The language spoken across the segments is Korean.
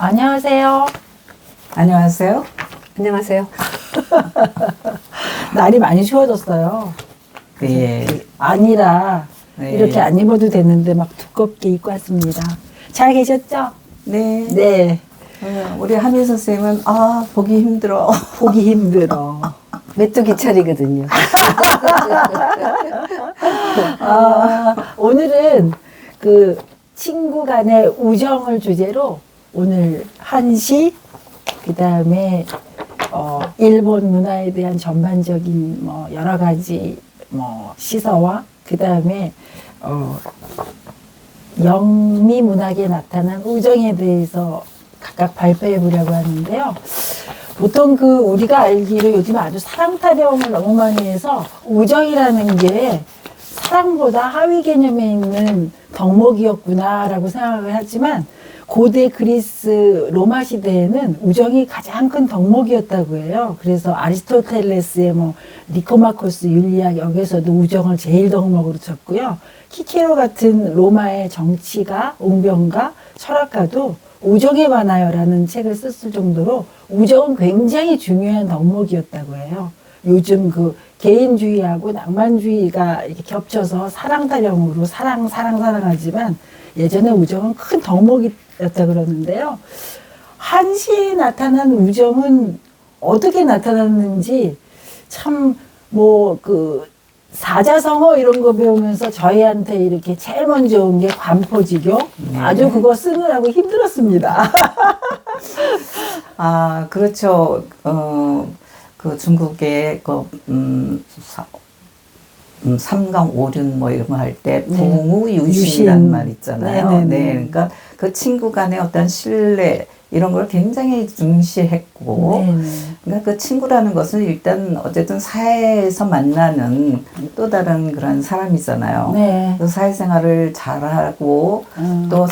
안녕하세요. 안녕하세요. 안녕하세요. 날이 많이 추워졌어요. 네. 아니라 네. 이렇게 안 입어도 되는데 막 두껍게 입고 왔습니다. 잘 계셨죠? 네. 네. 우리 한희 선생님은 보기 힘들어. 보기 힘들어. 메뚜기 차리거든요. 오늘은 그 친구 간의 우정을 주제로 오늘 한시, 그 다음에 일본 문화에 대한 전반적인 뭐 여러 가지 뭐 시서와 그 다음에 영미 문학에 나타난 우정에 대해서 각각 발표해 보려고 하는데요. 보통 그 우리가 알기로 요즘 아주 사랑 타령을 너무 많이 해서 우정이라는 게 사랑보다 하위 개념에 있는 덕목이었구나라고 생각을 하지만 고대 그리스 로마 시대에는 우정이 가장 큰 덕목이었다고 해요. 그래서 아리스토텔레스의 뭐 니코마코스 윤리학 여기서도 우정을 제일 덕목으로 쳤고요. 키케로 같은 로마의 정치가, 웅변가, 철학가도 우정에 관하여라는 책을 썼을 정도로 우정은 굉장히 중요한 덕목이었다고 해요. 요즘 그 개인주의하고 낭만주의가 이렇게 겹쳐서 사랑타령으로 사랑하지만 예전에 우정은 큰 덕목이었다 그러는데요. 한시에 나타난 우정은 어떻게 나타났는지 참 뭐 그 사자성어 이런 거 배우면서 저희한테 이렇게 제일 먼저 온 게 관포지교. 아주 그거 쓰느라고 힘들었습니다. 그렇죠. 그 중국의 삼강 오륜 뭐 이런 거 할 때 부무유신이라는 말 있잖아요. 네네네. 네, 그러니까 그 친구 간의 어떤 신뢰 이런 걸 굉장히 중시했고, 네네. 그러니까 그 친구라는 것은 일단 어쨌든 사회에서 만나는 또 다른 그런 사람이잖아요. 네. 그 사회생활을 잘하고 또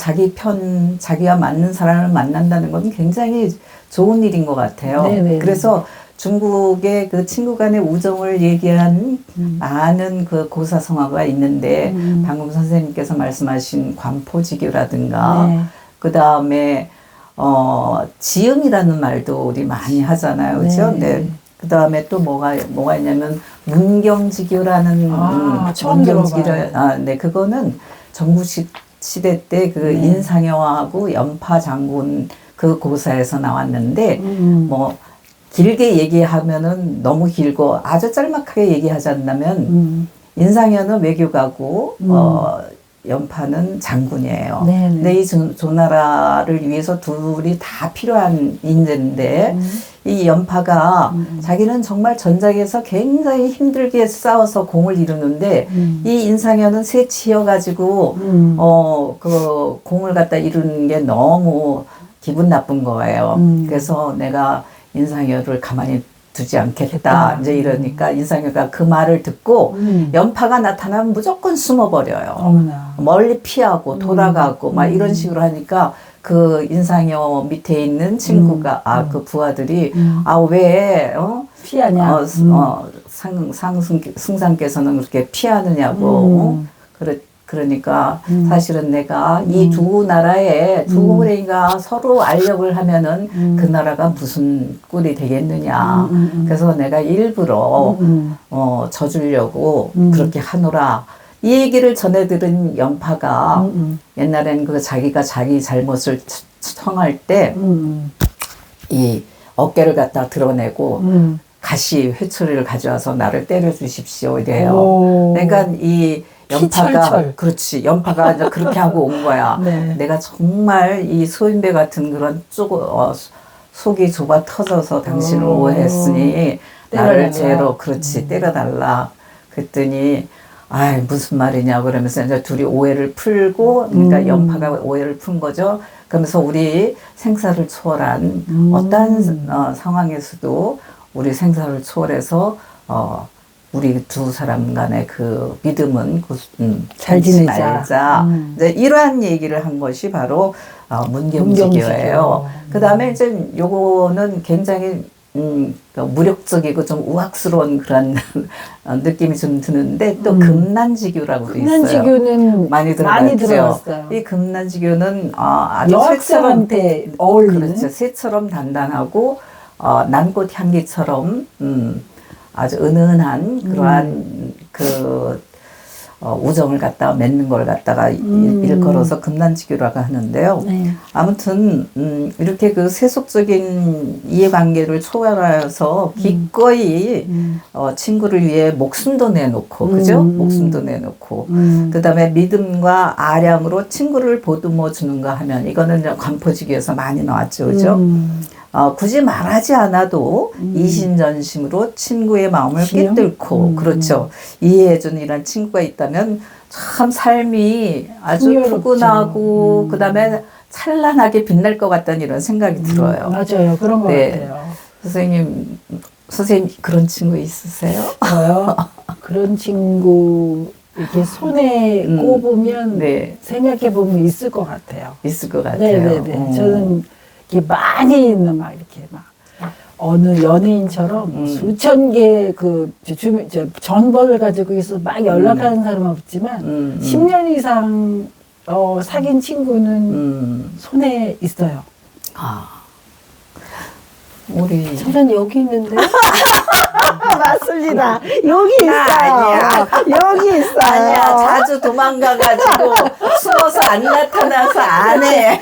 자기와 맞는 사람을 만난다는 건 굉장히 좋은 일인 것 같아요. 네네. 그래서 중국의 그 친구 간의 우정을 얘기한 많은 그 고사성어가 있는데 방금 선생님께서 말씀하신 관포지교라든가 네. 그 다음에 지음이라는 말도 우리 많이 하잖아요. 그렇죠? 네. 네. 그 다음에 또 뭐가 있냐면 문경지교라는 처음 들어봐요. 네, 그거는 전국시대 때 그 인상여하고 연파 장군 그 고사에서 나왔는데 뭐 길게 얘기하면은 너무 길고 아주 짤막하게 얘기하자면 인상여는 외교가고 연파는 장군이에요. 네네. 근데 이 조나라를 위해서 둘이 다 필요한 인재인데 이 연파가 자기는 정말 전장에서 굉장히 힘들게 싸워서 공을 이루는데 이 인상여는 새치여가지고 그 공을 갖다 이루는 게 너무 기분 나쁜 거예요. 그래서 내가 인상여를 가만히 두지 않겠다. 이제 이러니까 인상여가 그 말을 듣고 연파가 나타나면 무조건 숨어버려요. 어머나. 멀리 피하고 돌아가고 막 이런 식으로 하니까 그 인상여 밑에 있는 친구가 그 부하들이 왜 피하냐. 승상께서는 그렇게 피하느냐고 그러니까 사실은 내가 이 두 나라의 두 호랭이가 서로 알력을 하면은 그 나라가 무슨 꼴이 되겠느냐. 그래서 내가 일부러 져주려고 그렇게 하노라. 이 얘기를 전해 들은 연파가 옛날에는 그 자기가 자기 잘못을 청할 때 이 어깨를 갖다 드러내고 가시 회초리를 가져와서 나를 때려 주십시오 이래요. 그러니까 이 연파가 피철철. 그렇지 연파가 이제 그렇게 하고 온 거야. 네. 내가 정말 이 소인배 같은 그런 속이 좁아 터져서 당신을 오해했으니 나를 때려달라. 죄로 그렇지 때려달라. 그랬더니 무슨 말이냐 그러면서 이제 둘이 오해를 풀고 그러니까 연파가 오해를 푼 거죠. 그러면서 우리 생사를 초월한 어떠한 상황에서도 우리 생사를 초월해서 우리 두 사람 간의 그 믿음은 잘 잃지 지내자. 말자. 이제 이러한 얘기를 한 것이 바로 문경지교예요. 그 다음에 이제 요거는 굉장히 그러니까 무력적이고 좀 우악스러운 그런 느낌이 좀 드는데 또 음. 금난지교라고도 있어요. 금난지교는 많이 많이 들어봤죠. 들어봤어요. 이 금난지교는 아주 여학생한테 어울리는. 그렇죠. 새처럼 단단하고 난꽃 향기처럼 아주 은은한 그러한 그 우정을 갖다가 맺는 걸 갖다가 일컬어서 금난지교라고 하는데요. 네. 아무튼 이렇게 그 세속적인 이해관계를 초월하여서 기꺼이 친구를 위해 목숨도 내놓고 그죠? 목숨도 내놓고 그다음에 믿음과 아량으로 친구를 보듬어 주는가 하면 이거는 관포지기에서 많이 나왔죠, 그죠? 굳이 말하지 않아도 이심전심으로 친구의 마음을 시험? 꿰뚫고 그렇죠. 이해해주는 이런 친구가 있다면 참 삶이 아주 풍요롭죠. 푸근하고 그다음에 찬란하게 빛날 것 같다는 이런 생각이 들어요. 맞아요. 그런 것 네. 같아요. 선생님 그런 친구 있으세요? 저요? 그런 친구 이렇게 손에 꼽으면 네, 생각해보면 있을 것 같아요. 있을 것 같아요. 네네네. 저는 이렇게 많이 있는 막 이렇게 막 어느 연예인처럼 수천 개의 그 전벌을 가지고 있어 막 연락하는 사람은 없지만 10년 이상 사귄 친구는 손에 있어요. 우리 저는 여기 있는데. 맞습니다. 여기 있어요. 아니야. 여기 있어요. 아니야, 자주 도망가가지고 숨어서 안 나타나서 안 해.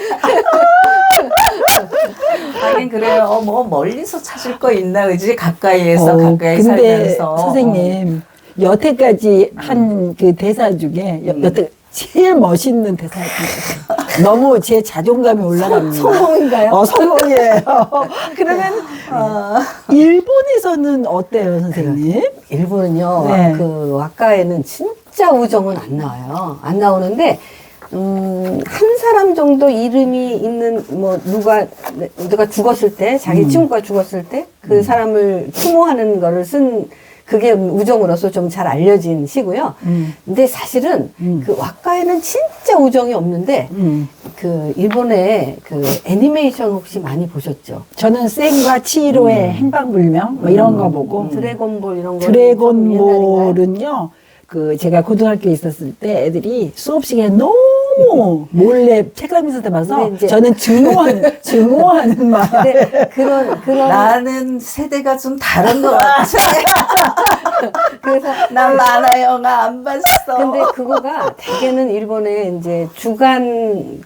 하긴 그래요. 뭐 멀리서 찾을 거 있나 그지? 가까이에서 가까이 근데 살면서. 선생님 여태까지 한 그 대사 중에 여태 제일 멋있는 대사 중에 너무 제 자존감이 올라갑니다. 성공인가요? 성공이에요. 그러면 일본에서는 어때요, 선생님? 일본은요, 네. 그 왁카에는 진짜 우정은 안 나와요. 안 나오는데, 한 사람 정도 이름이 있는, 뭐, 누가 죽었을 때, 자기 친구가 죽었을 때, 그 사람을 추모하는 거를 그게 우정으로서 좀 잘 알려진 시고요. 근데 사실은 그 왁카에는 진짜 우정이 없는데, 그 일본의 그 애니메이션 혹시 많이 보셨죠? 저는 생과 치히로의 행방불명 뭐 이런 거 보고 드래곤볼 이런 거. 드래곤볼은요. 그 제가 고등학교에 있었을 때 애들이 수업 시간에 너무 몰래 책상에서 봐서 근데 이제- 저는 증오하는 말. 근데 그런 나는 세대가 좀 다른 것 같아. 그래서 난 만화 영화 안 봤어. 근데 그거가 대개는 일본의 이제 주간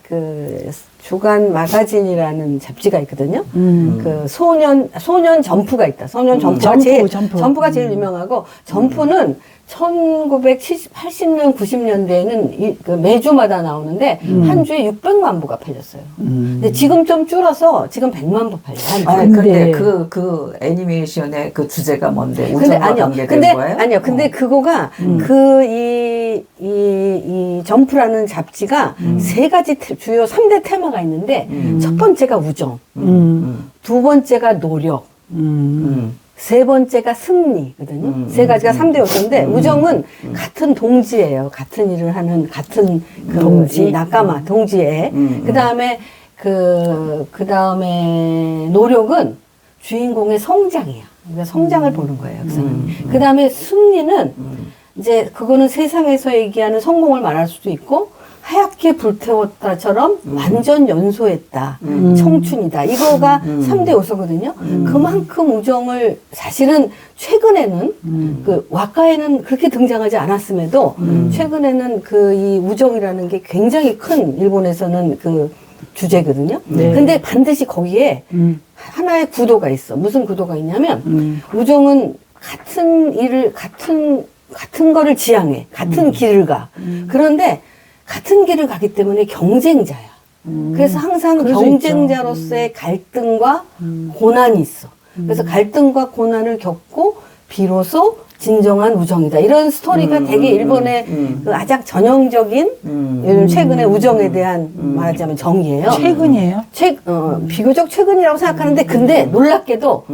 마가진이라는 잡지가 있거든요. 그 소년 점프가 있다. 소년 점프가 점프가 제일 유명하고 점프는 1980년, 90년대에는 그 매주마다 나오는데 한 주에 600만 부가 팔렸어요. 근데 지금 좀 줄어서 지금 100만 부 팔려요. 한 주에. 아니, 근데 근데- 그 애니메이션의 그 주제가 뭔데? 근데 우정과 아니요. 관계된 거예요? 아니요. 근데 그거가 이 점프라는 잡지가 세 가지 주요 3대 테마가 있는데 첫 번째가 우정, 두 번째가 노력, 세 번째가 승리거든요. 세 가지가 3대 요소인데 우정은 같은 동지예요. 같은 일을 하는 같은 그 동지? 낙가마 동지에. 그다음에 그다음에 노력은 주인공의 성장이야. 그러니까 성장을 보는 거예요. 그다음에 승리는 이제 그거는 세상에서 얘기하는 성공을 말할 수도 있고 하얗게 불태웠다처럼 완전 연소했다. 청춘이다. 이거가 3대 요소거든요. 그만큼 우정을 사실은 최근에는 그 왁카에는 그렇게 등장하지 않았음에도 최근에는 그 이 우정이라는 게 굉장히 큰 일본에서는 그 주제거든요. 네. 근데 반드시 거기에 하나의 구도가 있어. 무슨 구도가 있냐면 우정은 같은 일을 같은 거를 지향해. 같은 길을 가. 그런데 같은 길을 가기 때문에 경쟁자야. 그래서 항상 그럴 수 경쟁자로서의 갈등과 고난이 있어. 그래서 갈등과 고난을 겪고 비로소 진정한 우정이다. 이런 스토리가 되게 일본의 그 가장 전형적인 요즘 최근의 우정에 대한 말하자면 정의예요. 최근이에요? 비교적 최근이라고 생각하는데 근데 놀랍게도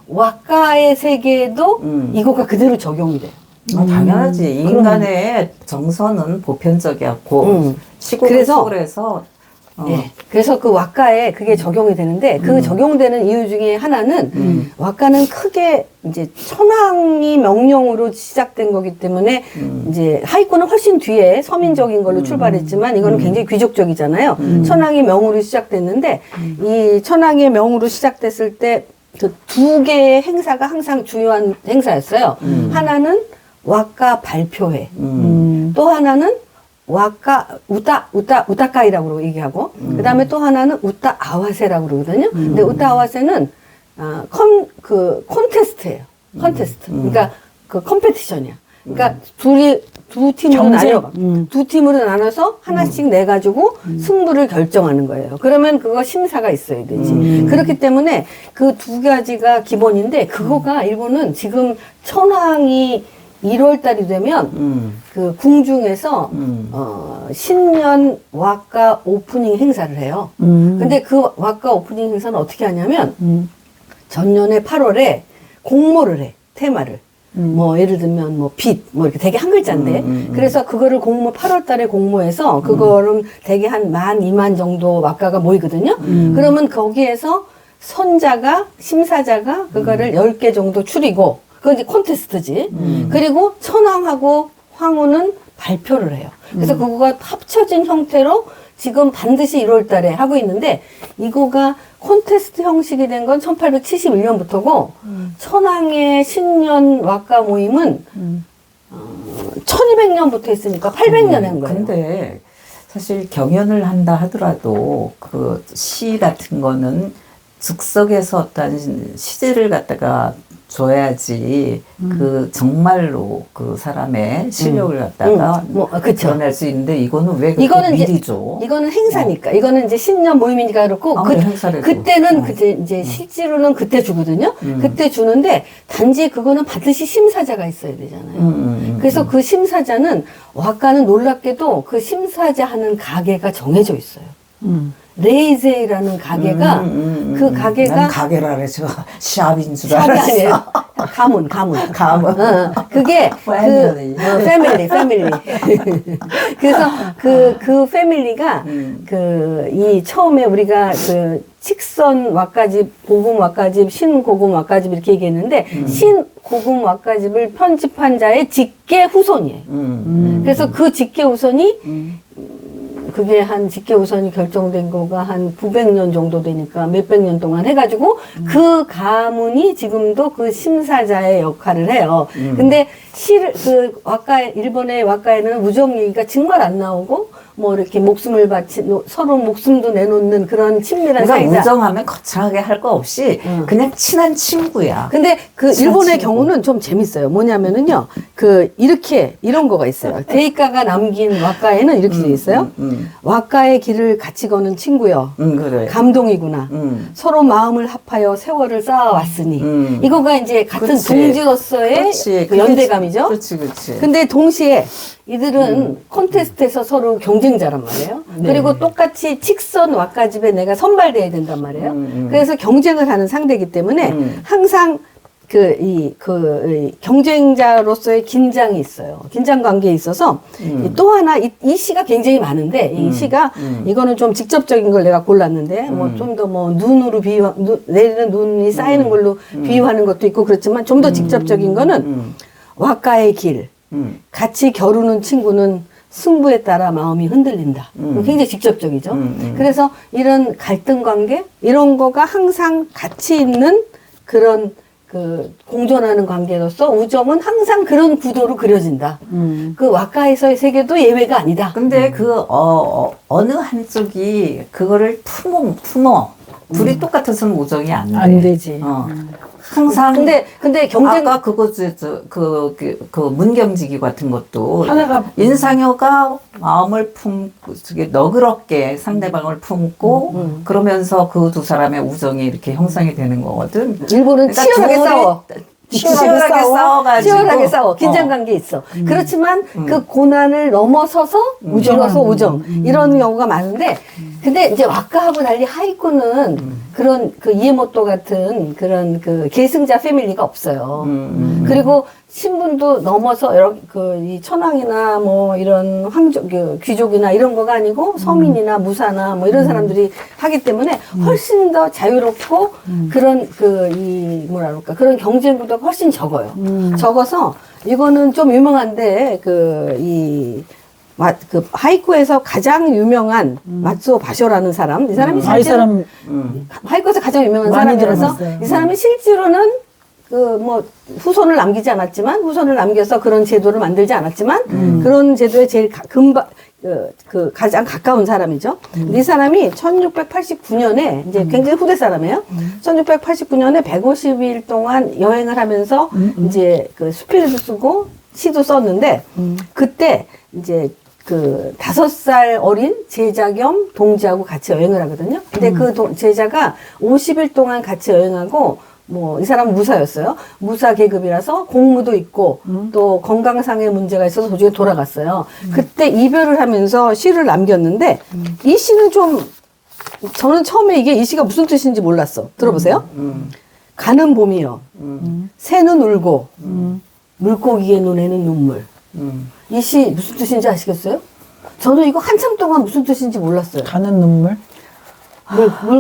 왁카의 세계에도 이거가 그대로 적용이 돼요. 당연하지. 인간의 정서는 보편적이었고 시골 그래서 시골에서 네. 그래서 그 왁가에 그게 적용이 되는데 그 적용되는 이유 중에 하나는 왁가는 크게 이제 천황이 명령으로 시작된 거기 때문에 이제 하이쿠는 훨씬 뒤에 서민적인 걸로 출발했지만 이거는 굉장히 귀족적이잖아요. 천황이 명으로 시작됐는데 이 천황의 명으로 시작됐을 때 그 두 개의 행사가 항상 중요한 행사였어요. 하나는 왁가 발표회. 또 하나는 왁가 우타카이라고 얘기하고 그다음에 또 하나는 우타 아와세라고 그러거든요. 근데 우타 아와세는 콘테스트예요. 콘테스트. 그러니까 그 컴페티션이야. 그러니까 두 팀으로 나눠 두 팀으로 나눠서 하나씩 내 가지고 승부를 결정하는 거예요. 그러면 그거 심사가 있어야 되지. 그렇기 때문에 그 두 가지가 기본인데 그거가 일본은 지금 천황이 1월 달이 되면 그 궁중에서 신년 왁가 오프닝 행사를 해요. 근데 그 왁가 오프닝 행사는 어떻게 하냐면 전년에 8월에 공모를 해. 테마를. 뭐 예를 들면 뭐 빛, 뭐 이렇게 되게 한 글자인데 그래서 그거를 8월 달에 공모해서 그거를 되게 한 2만 정도 왁가가 모이거든요. 그러면 거기에서 선자가 심사자가 그거를 10개 정도 추리고 그건 이제 콘테스트지. 그리고 천황하고 황후는 발표를 해요. 그래서 그거가 합쳐진 형태로 지금 반드시 1월 달에 하고 있는데 이거가 콘테스트 형식이 된 건 1871년부터고 천황의 신년 왁가 모임은 1200년부터 했으니까 800년 한 거예요. 근데 사실 경연을 한다 하더라도 그 시 같은 거는 즉석에서 어떤 시제를 갖다가 줘야지 그 정말로 그 사람의 실력을 갖다가 드러낼 수 있는데 이거는 왜 그렇게 이거는 미리 이제, 줘? 이거는 행사니까. 이거는 이제 신년 모임이니까 그렇고 그때는 이제 실제로는 그때 주거든요. 그때 주는데 단지 그거는 반드시 심사자가 있어야 되잖아요. 그래서 그 심사자는 왁가는 놀랍게도 그 심사자 하는 가게가 정해져 있어요. 레이제이라는 가게가 그 가게가 난 가게라 그래서 샵인 줄 샵이 알았어. 아니에요. 가문. 그게 패밀리. 그래서 그 패밀리가 이 처음에 우리가 그 칙선 왁가집, 고금 왁가집, 신고금 왁가집 이렇게 얘기했는데 신고금 왁가집을 편집한 자의 직계 후손이에요. 그래서 그 직계 후손이 그게 한 직계 우선이 결정된 거가 한 900년 정도 되니까 몇백 년 동안 해가지고 그 가문이 지금도 그 심사자의 역할을 해요. 근데 그 일본의 왁가에는 우정 얘기가 정말 안 나오고 뭐 이렇게 목숨을 서로 목숨도 내놓는 그런 친밀한 그러니까 사이다. 우정하면 거창하게 할 거 없이 그냥 친한 친구야. 근데 그 일본의 경우는 좀 재밌어요. 뭐냐면은요, 이런 거가 있어요. 대가가 남긴 왁가에는 이렇게 돼 있어요. 왁가의 길을 같이 거는 친구여. 그래. 감동이구나. 서로 마음을 합하여 세월을 쌓아왔으니. 이거가 이제 같은 그렇지. 동지로서의 그 연대감이죠. 그렇지. 근데 동시에 이들은 콘테스트에서 서로 경쟁자란 말이에요. 그리고 똑같이 칙선 왁가집에 내가 선발돼야 된단 말이에요. 그래서 경쟁을 하는 상대이기 때문에 항상 경쟁자로서의 긴장이 있어요. 긴장 관계에 있어서 또 하나 이 시가 굉장히 많은데 이 시가 이거는 좀 직접적인 걸 내가 골랐는데 뭐 좀 더 뭐 눈으로 내리는 눈이 쌓이는 걸로 비유하는 것도 있고 그렇지만 좀 더 직접적인 거는 왁가의 길. 같이 겨루는 친구는 승부에 따라 마음이 흔들린다. 굉장히 직접적이죠. 그래서 이런 갈등 관계 이런 거가 항상 같이 있는 그런 공존하는 관계로서 우정은 항상 그런 구도로 그려진다. 그 왁가에서의 세계도 예외가 아니다. 근데 어느 한쪽이 그거를 품어. 둘이 똑같아서는 우정이 안 돼. 안 되지. 항상. 근데 경쟁. 아까 그 문경지기 같은 것도. 하나가 인상효가 마음을 품고, 너그럽게 상대방을 품고, 그러면서 그 두 사람의 우정이 이렇게 형성이 되는 거거든. 일본은 그러니까 치열하게 싸워. 치열하게 싸워. 긴장 관계 있어. 그렇지만 그 고난을 넘어서서 우정 이런 경우가 많은데 근데 이제 왁가하고 달리 하이쿠는 그런 그 이에모토 같은 그런 그 계승자 패밀리가 없어요. 그리고 신분도 넘어서 여러 이 천황이나 뭐 이런 황족 그 귀족이나 이런 거가 아니고 서민이나 무사나 뭐 이런 사람들이 하기 때문에 훨씬 더 자유롭고 그런 이 뭐라 그럴까 그런 경쟁 구도가 훨씬 적어요. 적어서 이거는 좀 유명한데 그 하이쿠에서 가장 유명한 마츠오 바쇼라는 사람, 이 사람이 이 사람 하이쿠에서 가장 유명한 많이 사람이라서 들어봤어요. 이 사람이 실제로는 그 뭐 후손을 남기지 않았지만 후손을 남겨서 그런 제도를 만들지 않았지만 그런 제도에 제일 가장 가까운 사람이죠. 이 사람이 1689년에 이제 굉장히 후대 사람이에요. 1689년에 150일 동안 여행을 하면서 이제 그 수필도 쓰고 시도 썼는데 그때 이제 그 5살 어린 제자 겸 동지하고 같이 여행을 하거든요. 근데 그 제자가 50일 동안 같이 여행하고 뭐 이 사람은 무사였어요. 무사 계급이라서 공무도 있고 또 건강상의 문제가 있어서 도중에 돌아갔어요. 그때 이별을 하면서 시를 남겼는데 이 시는 좀 저는 처음에 이게 이 시가 무슨 뜻인지 몰랐어. 들어보세요. 가는 봄이여 새는 울고 물고기의 눈에는 눈물. 이 시 무슨 뜻인지 아시겠어요? 저는 이거 한참 동안 무슨 뜻인지 몰랐어요. 가는 눈물.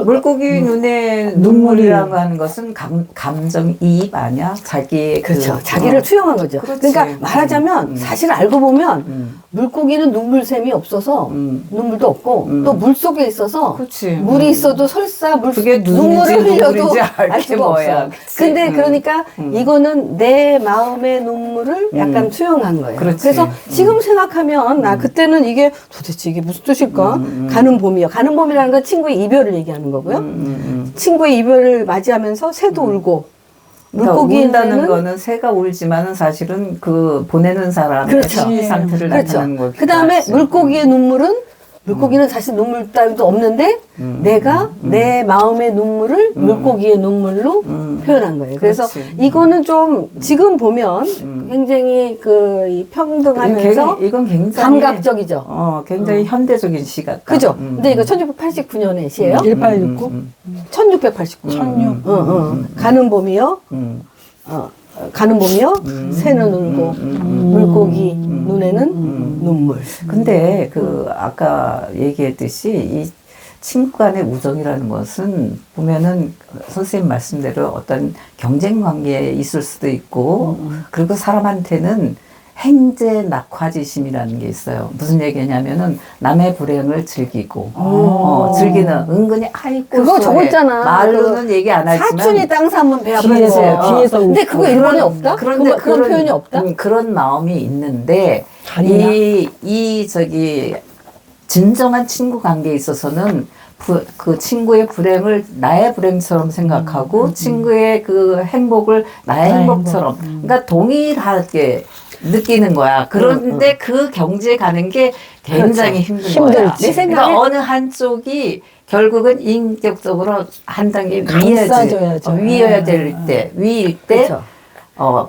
물고기 눈에 눈물이라고 하는 것은 감정이입 아니야? 자기의 그렇죠. 자기를 투영한 거죠. 그렇지. 그러니까 말하자면 사실 알고 보면 물고기는 눈물샘이 없어서 눈물도 없고 또 물속에 있어서 그렇지. 물이 있어도 설사 그게 눈물을 흘려도 눈물인지 알 알게 수가 뭐야. 없어요. 그치. 근데 그러니까 이거는 내 마음의 눈물을 약간 투영한 거예요. 그렇지. 그래서 지금 생각하면 그때는 이게 도대체 이게 무슨 뜻일까? 가는 봄이요. 가는 봄이라는 건 친구의 이별을 얘기하는 거고요. 친구의 이별을 맞이하면서 새도 울고 물고기에 운다는 눈에는 거는 새가 울지만은 사실은 그 보내는 사람의 그렇죠. 심리 상태를 나타내는 거기 그 다음에 물고기의 눈물은 물고기는 사실 눈물 따위도 없는데 내가 내 마음의 눈물을 물고기의 눈물로 표현한 거예요. 그래서 그렇지. 이거는 좀 지금 보면 굉장히 이 평등하면서 이건 굉장히 감각적이죠. 굉장히 현대적인 시 같다. 그죠? 근데 이거 1689년의 시예요. 1869. 1689. 16. 가는 봄이요. 가는 봄이요. 새는 울고 물고기 눈에는 눈물. 근데 그 아까 얘기했듯이 이 친구 간의 우정이라는 것은 보면은 선생님 말씀대로 어떤 경쟁 관계에 있을 수도 있고 그리고 사람한테는 행제 낙화지심이라는 게 있어요. 무슨 얘기냐면은 남의 불행을 즐기고 즐기는 은근히 아이고 그거 소해. 적었잖아. 말로는 얘기 안 하지만 사촌이 땅 사면 배 아픈 뒤에서, 거예요. 뒤에서 근데 웃고. 그거 일본에 없다? 그런데 그런 표현이 없다? 그런 마음이 있는데 다리나? 이 진정한 친구 관계에 있어서는 그 친구의 불행을 나의 불행처럼 생각하고 친구의 그 행복을 나의 행복처럼 그러니까 동일하게 느끼는 거야. 그런데 그 경지에 가는 게 굉장히 힘든 거야. 내 생각에- 그러니까 어느 한쪽이 결국은 인격적으로 한 단계 감싸줘야죠. 위여야 될 때, 위일 때, 그렇죠.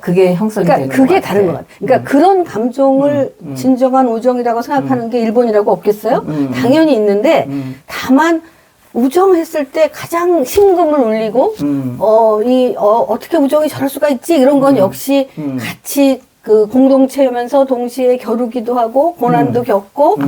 그게 형성이 그러니까 되는 그게 것 다른 것 같아요. 그러니까 그런 감정을 진정한 우정이라고 생각하는 게 일본이라고 없겠어요? 당연히 있는데 다만 우정했을 때 가장 심금을 울리고 어떻게 우정이 저럴 수가 있지? 이런 건 역시 같이 그 공동체면서 동시에 겨루기도 하고 고난도 겪고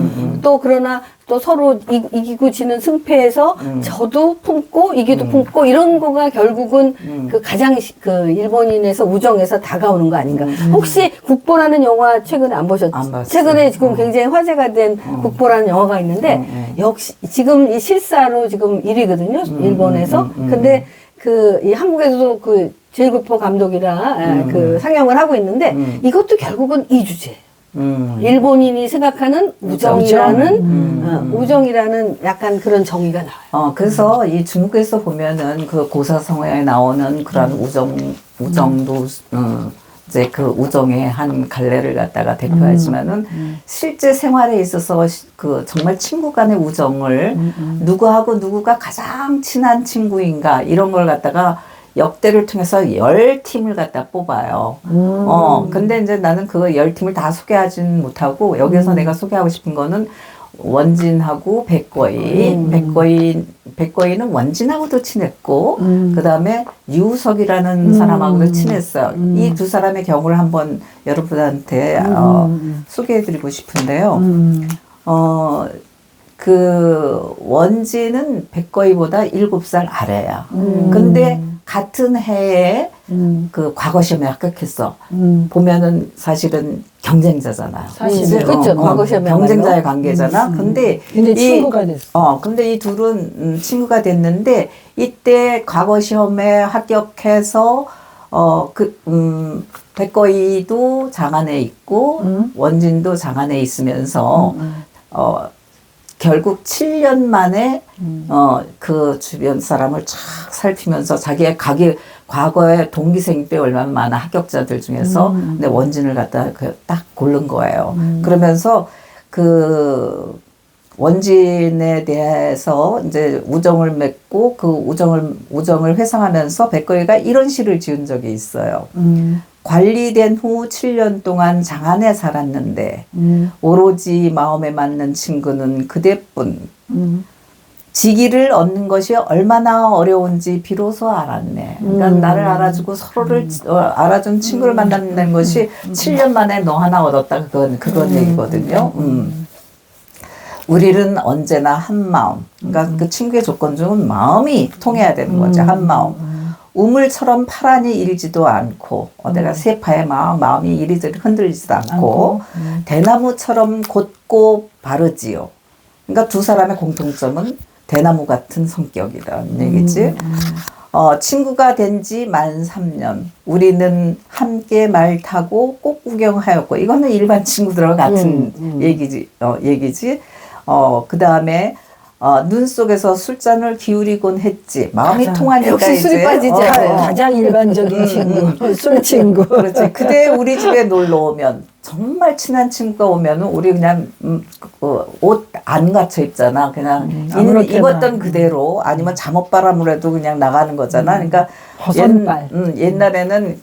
또 그러나 또 서로 이기고 지는 승패에서 저도 품고 이기도 품고 이런 거가 결국은 그 가장 그 일본인에서 우정에서 다가오는 거 아닌가. 혹시 국보라는 영화 최근에 안 보셨죠? 안 봤어요. 최근에 지금 굉장히 화제가 된 국보라는 영화가 있는데 역시 지금 이 실사로 지금 1위거든요. 일본에서. 근데 이 한국에서도 그 제일국보 감독이라 그 상영을 하고 있는데 이것도 결국은 이 주제예요. 일본인이 생각하는 우정이라는 약간 그런 정의가 나와요. 그래서 이 중국에서 보면은 그 고사성어에 나오는 그런 우정도, 이제 그 우정의 한 갈래를 갖다가 대표하지만은 실제 생활에 있어서 그 정말 친구 간의 우정을 누구하고 누구가 가장 친한 친구인가 이런 걸 갖다가 역대를 통해서 10팀을 갖다 뽑아요. 근데 이제 나는 그 10팀을 다 소개하진 못하고 여기서 내가 소개하고 싶은 거는 원진하고 백거이는 원진하고도 친했고, 그 다음에 유석이라는 사람하고도 친했어요. 이 두 사람의 경우를 한번 여러분한테 소개해드리고 싶은데요. 그 원진은 백거이보다 7살 아래야. 근데 같은 해에 그 과거 시험에 합격했어. 보면은 사실은 경쟁자잖아요. 사실은. 그렇죠. 과거 시험에 경쟁자의 관계잖아. 근데 친구가 됐어. 근데 이 둘은 친구가 됐는데 이때 과거 시험에 합격해서 백거이도 장안에 있고 원진도 장안에 있으면서 결국 7년 만에 그 주변 사람을 쫙 살피면서 자기의 과거에 동기생 때 얼마나 많은 합격자들 중에서 근데 원진을 갖다 딱 고른 거예요. 그러면서 그 원진에 대해서 이제 우정을 맺고 그 우정을 회상하면서 백거이가 이런 시를 지은 적이 있어요. 관리된 후 7년 동안 장안에 살았는데 오로지 마음에 맞는 친구는 그대뿐. 지기를 얻는 것이 얼마나 어려운지 비로소 알았네. 그러니까 나를 알아주고 서로를 알아준 친구를 만난다는 것이 7년 만에 너 하나 얻었다. 그건 얘기거든요. 우리는 언제나 한 마음. 그러니까 그 친구의 조건 중은 마음이 통해야 되는 거죠. 한 마음. 우물처럼 파란이 일지도 않고 내가 세파의 마음이 이리저리 흔들리지도 않고 대나무처럼 곧고 바르지요. 그러니까 두 사람의 공통점은 대나무 같은 성격이라는 얘기지. 친구가 된 지 만 3년. 우리는 함께 말 타고 꽃 구경하였고 이거는 일반 친구들과 같은 얘기지. 그 다음에 눈 속에서 술잔을 기울이곤 했지. 마음이 통하니까 역시 술이 이제 빠지지 않아요. 가장 일반적인 친구, 술 친구. 그렇지. 그때 우리 집에 놀러 오면 정말 친한 친구가 오면은 우리 그냥 옷 안 갖춰 입잖아. 그냥 아무렇게나. 입었던 그대로 아니면 잠옷바람으로라도 그냥 나가는 거잖아. 그러니까 벗은발. 옛날에는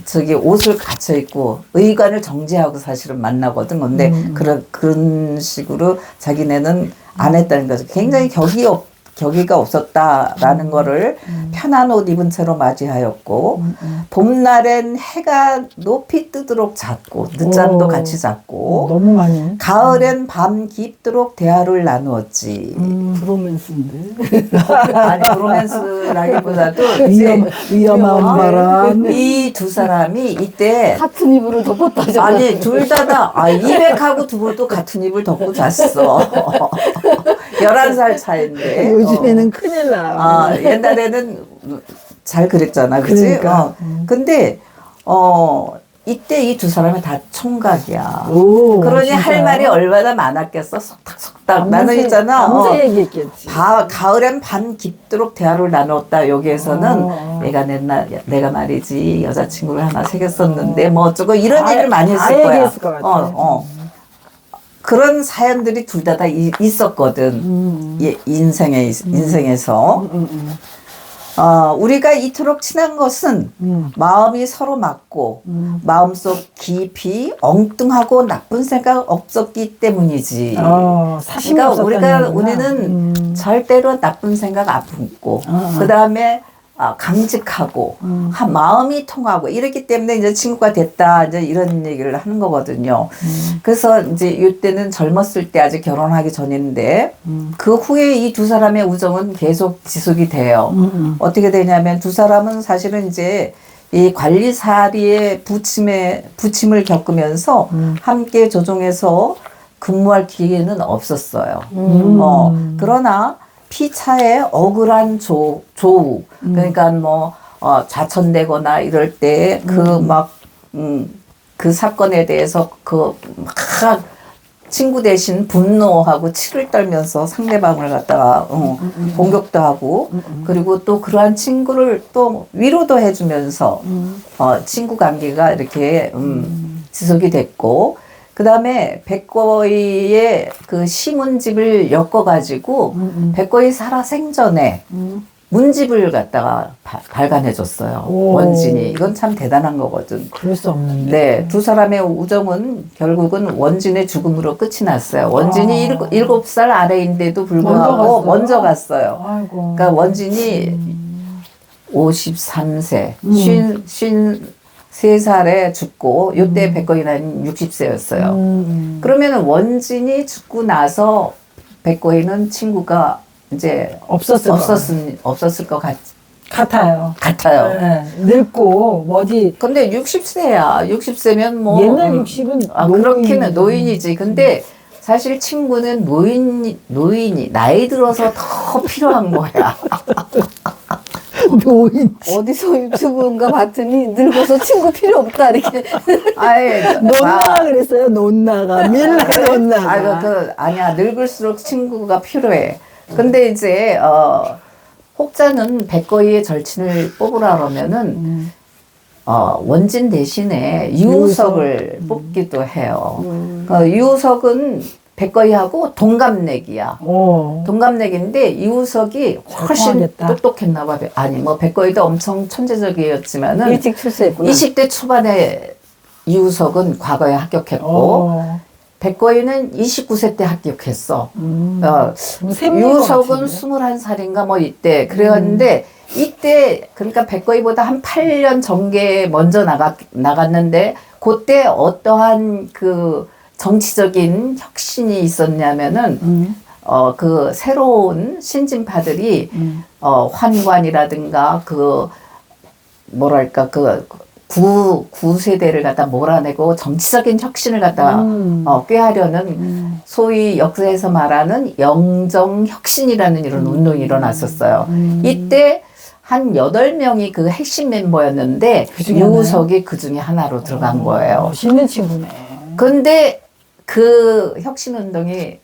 저기 옷을 갖춰 입고 의관을 정지하고 사실은 만나거든. 근데 그런 식으로 자기네는 안 했다는 거죠. 굉장히 격의가 없었다라는 거를 편한 옷 입은 채로 맞이하였고 봄날엔 해가 높이 뜨도록 잤고 늦잠도 같이 잤고 너무 많이. 가을엔 밤 깊도록 대화를 나누었지. 브로맨스인데. 아니 브로맨스라기보다도 위험한 바람. 이 두 사람이 이때 같은 이불을 덮었다잖아. 아니 둘 다 이백하고 두부도 같은 입을 덮고 잤어. 11살 차인데. 요즘에는 큰일 나. 옛날에는 잘 그랬잖아. 그치? 그러니까. 근데 이때 이 두 사람이 다 총각이야. 오, 그러니 진짜요? 할 말이 얼마나 많았겠어. 속닥속닥. 나는 있잖아. 밤새 얘기했겠지. 가을엔 밤 깊도록 대화를 나눴다. 여기에서는 내가 말이지 여자친구를 하나 사귀었었는데 뭐 어쩌고 이런 얘기를 많이 다 했을 거야. 얘기했을 것 같아. 그런 사연들이 둘 다 있었거든. 인생에서. 우리가 이토록 친한 것은 마음이 서로 맞고 마음속 깊이 엉뚱하고 나쁜 생각 없었기 때문이지. 사심이 그러니까 없었다는 우리는 절대로 나쁜 생각 안 품고 그 다음에 강직하고 마음이 통하고 이렇기 때문에 이제 친구가 됐다 이제 이런 얘기를 하는 거거든요. 그래서 이제 이때는 젊었을 때 아직 결혼하기 전인데 그 후에 이 두 사람의 우정은 계속 지속이 돼요. 어떻게 되냐면 두 사람은 사실은 이제 이 관리사리의 부침을 겪으면서 함께 조종해서 근무할 기회는 없었어요. 그러나 피차에 억울한 조우 그러니까 뭐 좌천되거나 이럴 때 그 사건에 대해서 막 친구 대신 분노하고 치를 떨면서 상대방을 갖다가 공격도 하고 그리고 또 그러한 친구를 또 위로도 해주면서 친구 관계가 이렇게 지속이 됐고 그 다음에 백거이의 그 시문집을 엮어가지고 백거이 살아 생전에 문집을 갖다가 발간해줬어요. 오. 원진이. 이건 참 대단한 거거든. 그럴 수 없는데. 네, 두 사람의 우정은 결국은 원진의 죽음으로 끝이 났어요. 원진이 7살 아래인데도 불구하고 먼저 갔어요. 아이고. 그러니까 원진이 53세, 53살에 죽고, 요때 백거인은 60세였어요. 그러면 원진이 죽고 나서 백거인은 친구가 이제 없었을 것 같아요. 같아요. 네, 늙고 어디 근데 60세야. 60세면 뭐 옛날 60은 그렇게는 노인이지. 근데 사실 친구는 노인이 나이 들어서 더 필요한 거야. 노인. 어디서 유튜브인가 봤더니 늙어서 친구 필요 없다 이렇게. 아예 논나가 그랬어요. 논나가 밀라 논나가. 아니야. 늙을수록 친구가 필요해. 근데 이제 혹자는 백거이의 절친을 뽑으라 그러면은 원진 대신에 유우석을 뽑기도 해요. 유우석은 백거이하고 동갑내기야. 동갑내기인데 이우석이 훨씬 똑똑했나 봐. 아니 뭐 백거이도 엄청 천재적이었지만은 일찍 출세했구나. 20대 초반에 이우석은 과거에 합격했고 백거이는 29세 때 합격했어. 이우석은 21살인가 뭐 이때 그랬는데 이때 그러니까 백거이보다 한 8년 전개에 먼저 나갔는데 그때 어떠한 그 정치적인 혁신이 있었냐면은 그 새로운 신진파들이 환관이라든가 그 뭐랄까 그 구세대를 갖다 몰아내고 정치적인 혁신을 갖다 꾀하려는 소위 역사에서 말하는 영정혁신이라는 이런 운동이 일어났었어요. 이때 한 8명이 그 핵심 멤버였는데 유우석이 그 중에 하나로 들어간 거예요. 멋있는 친구네. 근데 그 혁신운동이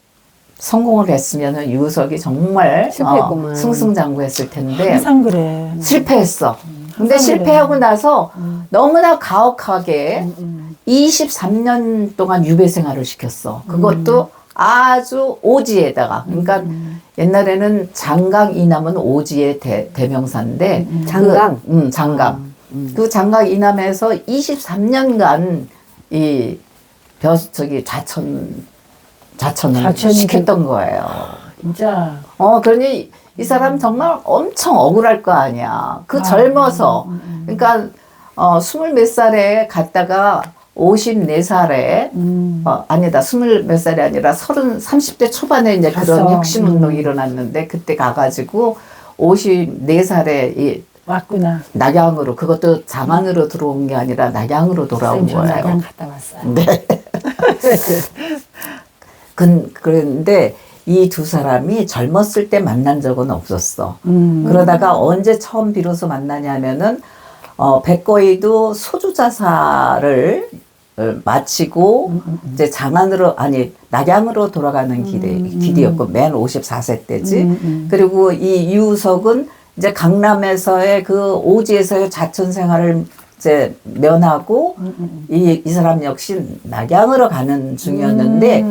성공을 했으면 유우석이 정말 실패했구만. 승승장구했을 텐데 항상 그래. 실패했어. 근데 실패하고 나서 너무나 가혹하게 23년 동안 유배 생활을 시켰어. 그것도 아주 오지에다가. 그러니까 옛날에는 장강 이남은 오지의 대명사인데 장강? 장강. 그 장강 이남에서 23년간 이 자천을 시켰던 거예요. 진짜. 그러니 이 사람 정말 엄청 억울할 거 아니야. 젊어서. 그러니까, 20몇 살에 갔다가 54살에, 아니다, 20몇 살이 아니라 30대 초반에 이제 그런 혁신운동이 일어났는데, 그때 가가지고 54살에 왔구나. 낙양으로, 그것도 장안으로 들어온 게 아니라 낙양으로 돌아온 거예요. 낙양 갔다 왔어요. 네. 그런데 이 두 사람이 젊었을 때 만난 적은 없었어. 그러다가 언제 처음 비로소 만나냐면은, 백거이도 소주자사를 마치고, 이제 낙양으로 돌아가는 길이었고, 맨 54세 때지. 그리고 이 유우석은 이제 강남에서의 그 오지에서의 자천 생활을 이제 면하고, 이 사람 역시 낙양으로 가는 중이었는데,